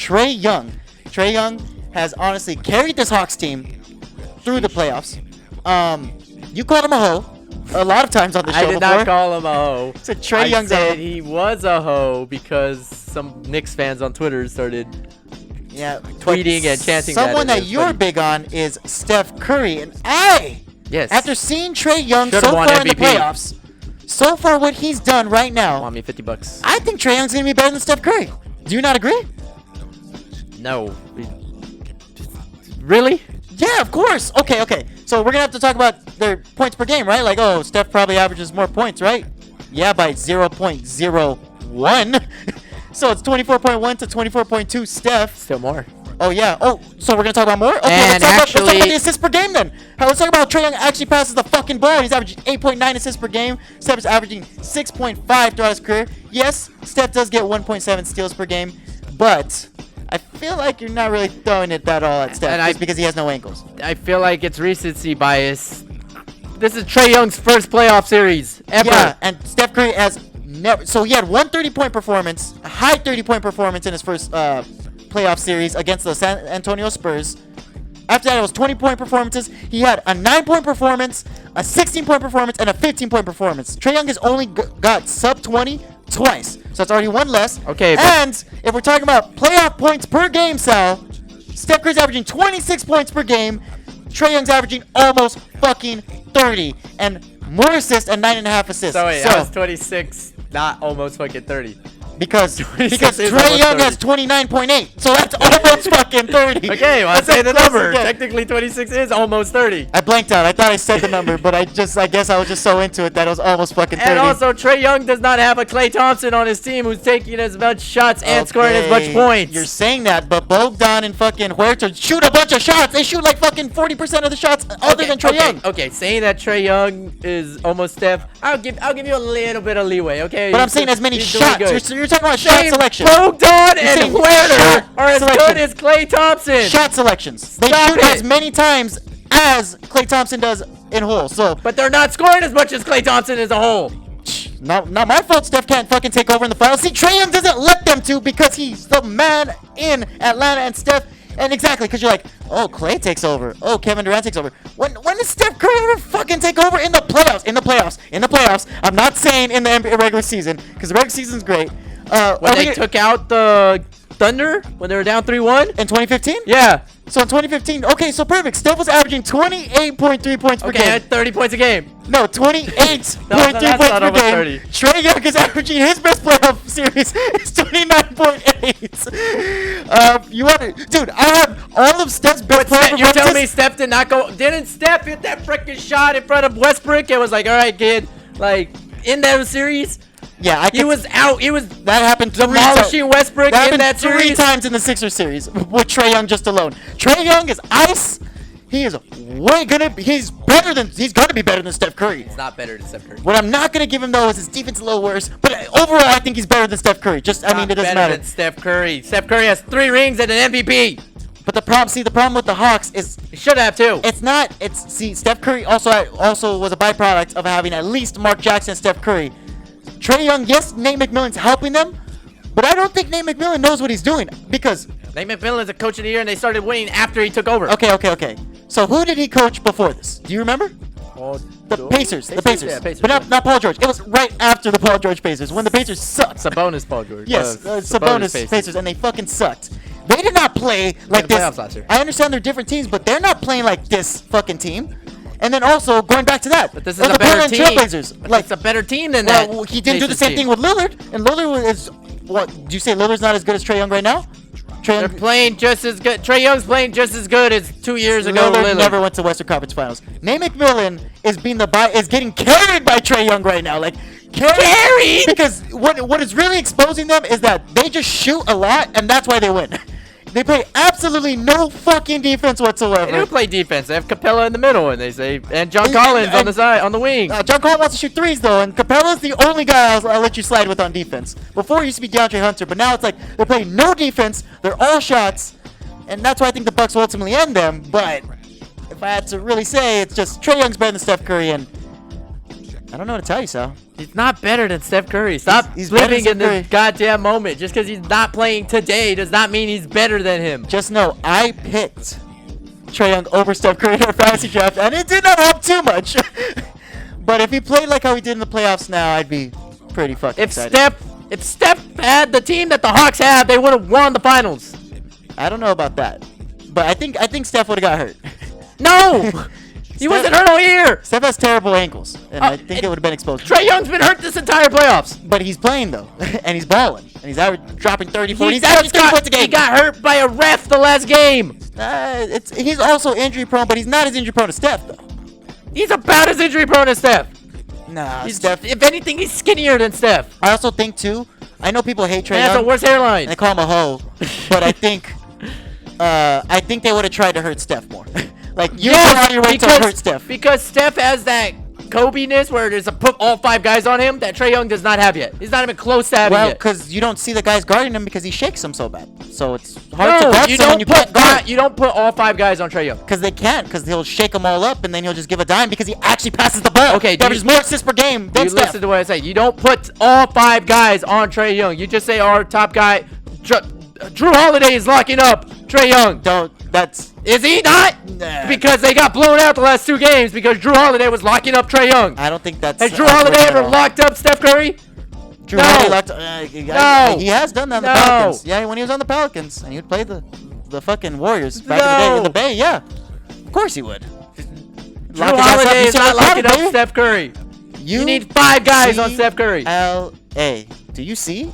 Trae Young. Trae Young has honestly carried this Hawks team through the playoffs. You called him a hoe a lot of times on the show I did not call him a hoe. So Trae Young's a hoe. I said he was a hoe because some Knicks fans on Twitter started tweeting and chanting someone that. That you're funny. big on is Steph Curry. And yes. after seeing Trae Young Should've so won far in the MVP. playoffs, so far what he's done right now, Want me $50? I think Trae Young's going to be better than Steph Curry. Do you not agree? No. Really? Yeah, of course. Okay. So we're going to have to talk about their points per game, right? Like, oh, Steph probably averages more points, right? Yeah, by 0.01. So it's 24.1 to 24.2 Steph. Still more. Oh, yeah. Oh, so we're going to talk about more? Okay, And let's talk about the assists per game then. Let's talk about how Trae Young actually passes the fucking ball. He's averaging 8.9 assists per game. Steph is averaging 6.5 throughout his career. Yes, Steph does get 1.7 steals per game, but I feel like you're not really throwing it that all at Steph just because he has no ankles. I feel like it's recency bias. This is Trae Young's first playoff series ever. Yeah, and Steph Curry has never. So he had one 30-point performance, a high 30-point performance in his first playoff series against the San Antonio Spurs. After that, it was 20-point performances. He had a 9-point performance, a 16-point performance, and a 15-point performance. Trae Young has only got sub-20 twice, so that's already one less. Okay. And if we're talking about playoff points per game, Sal, Steph Curry's averaging 26 points per game. Trae Young's averaging almost fucking 30, and more assists and 9.5 assists. So wait, that was 26, not almost fucking 30. Because 26 is Trae Young 30. has 29.8, so that's almost fucking 30. Okay, well, I That's say the close number. again. Technically, 26 is almost 30. I blanked out. I thought I said the number, but I guess I was just so into it that it was almost fucking 30. And also, Trae Young does not have a Klay Thompson on his team who's taking as much shots and scoring as much points. You're saying that, but Bogdan and fucking Huerta shoot a bunch of shots. They shoot like fucking 40% of the shots other than Trae Young. Okay, saying that Trae Young is almost Steph, I'll give you a little bit of leeway, okay? But I'm saying as many he's doing shots. good. You're talking about shot selection. Bogdan and saying Huerta shot are as selection. good as Klay Thompson. Shot selections. They Stop shoot it. as many times as Klay Thompson does in holes. So But they're not scoring as much as Klay Thompson as a whole. not my fault. Steph can't fucking take over in the finals. See, Trae Young doesn't let them to because he's the man in Atlanta, and Steph. And exactly, because you're like, oh, Klay takes over. Oh, Kevin Durant takes over. When does Steph Curry ever fucking take over in the playoffs? In the playoffs. I'm not saying in the regular season, because the regular season's great. When they took out the Thunder when they were down 3-1 in 2015? Yeah. So in 2015, okay, so perfect. Steph was averaging 28.3 points per game. Okay, 30 points a game. No, 28.3 that's points not per almost game. 30. Trae Young is averaging his best playoff series is 29.8. You want to, dude? I have all of Steph's best playoff You're telling me performances. Steph did not go? Didn't Steph hit that freaking shot in front of Westbrook? It was like, all right, kid, like in that series. Yeah, He was out. He was that happened demolishing Westbrook that in happened that three series. times in the Sixers series with Trae Young just alone. Trae Young is ice. He is he's gonna be better than Steph Curry. It's not better than Steph Curry. What I'm not gonna give him though is his defense a little worse, but overall I think he's better than Steph Curry. It doesn't Better matter. than Steph Curry. Steph Curry has 3 rings and an MVP. But the problem with the Hawks is He should have too. Steph Curry also was a byproduct of having at least Mark Jackson and Steph Curry. Trae Young, yes, Nate McMillan's helping them, but I don't think Nate McMillan knows what he's doing because Nate McMillan is a coach of the year, and they started winning after he took over. Okay. So who did he coach before this? Do you remember? The Pacers. Yeah, Pacers. But not Paul George. It was right after the Paul George Pacers when the Pacers sucked. Sabonis Paul George. Yes, Sabonis Pacers, and they fucking sucked. They did not play like the this. playoffs last year. I understand they're different teams, but they're not playing like this fucking team. And then also going back to that, But this is a better team. Trailblazers. But it's a better team than that. Well, he didn't do the Pacers same team. thing with Lillard, and Lillard is what? Do you say Lillard's not as good as Trae Young right now? They're playing just as good. Trae Young's playing just as good as 2 years ago. Lillard never went to Western Conference Finals. Nate McMillan is getting carried by Trae Young right now. Like carried because what is really exposing them is that they just shoot a lot, and that's why they win. They play absolutely no fucking defense whatsoever. They do play defense. They have Capella in the middle, and John Collins on the side, on the wing. John Collins wants to shoot threes though, and Capella's the only guy I'll let you slide with on defense. Before it used to be DeAndre Hunter, but now it's like they're playing no defense. They're all shots, and that's why I think the Bucks will ultimately end them. But if I had to really say, it's just Trae Young's better than Steph Curry, and I don't know what to tell you, Sal. He's not better than Steph Curry. Stop He's better living than in the Curry. goddamn moment. Just because he's not playing today does not mean he's better than him. Just know, I picked Trae Young over Steph Curry in our fantasy draft, and it did not help too much. But if he played like how he did in the playoffs now, I'd be pretty fucking excited. If Steph had the team that the Hawks have, they would have won the finals. I don't know about that, but I think Steph would have got hurt. No! He wasn't hurt all year! Steph has terrible ankles, and I think it would have been exposed. Trae Young's been hurt this entire playoffs. But he's playing, though, and he's balling, and he's dropping 30, 40. He's He averaging 30 points a game. He got hurt by a ref the last game. He's also injury prone, but he's not as injury prone as Steph, though. He's about as injury prone as Steph. Nah, Steph. If anything, he's skinnier than Steph. I also think, too, I know people hate Trae He has Young. a worse hairline. And they call him a hoe, but I think they would have tried to hurt Steph more. Like, you went out of your way to hurt Steph. Because Steph has that Kobe-ness where there's a put all 5 guys on him that Trae Young does not have yet. He's not even close to having Well, it. because you don't see the guys guarding him because he shakes them so bad. So it's hard to guard someone you can't guard. You don't put all 5 guys on Trae Young. Because they can't, because he'll shake them all up and then he'll just give a dime because he actually passes the ball. Okay, he averages more assists per game than You Steph. listen to what I say. You don't put all 5 guys on Trae Young. You just say our top guy, Drew Holiday is locking up Trae Young. Is he not? Nah. Because they got blown out the last 2 games because Drew Holiday was locking up Trae Young. I don't think that's... Has Drew Holiday ever locked up Steph Curry? Drew Holiday locked... no. He has done that on the Pelicans. Yeah, when he was on the Pelicans. And he would play the fucking Warriors back in the day in the Bay. Yeah. Of course he would. Drew Holiday is not locking up Steph Curry. You need 5 guys on Steph Curry. L.A. Do you see?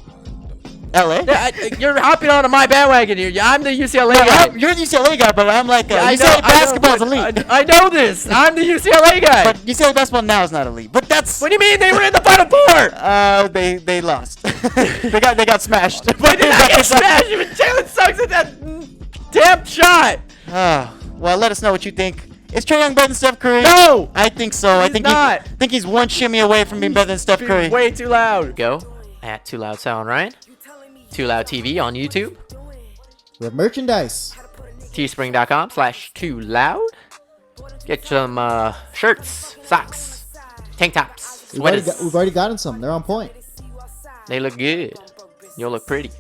L.A.? Yeah, you're hopping onto my bandwagon here. I'm the UCLA guy. You're the UCLA guy, but I'm like, UCLA basketball is elite. I know this. I'm the UCLA guy. But UCLA basketball now is not elite. But that's... What do you mean they were in the Final Four? They lost. they got smashed. They did not get smashed. Even Jalen sucks at that damn shot. Well, let us know what you think. Is Trae Young better than Steph Curry? No. I think so. He's not. I think he's one shimmy away from being better than Steph Curry. Way too loud. Go at Too Loud Sound, right? Too Loud TV on YouTube. We have merchandise. Teespring.com/Too Loud. Get some shirts, socks, tank tops, sweaters. We've already gotten some. They're on point. They look good. You'll look pretty.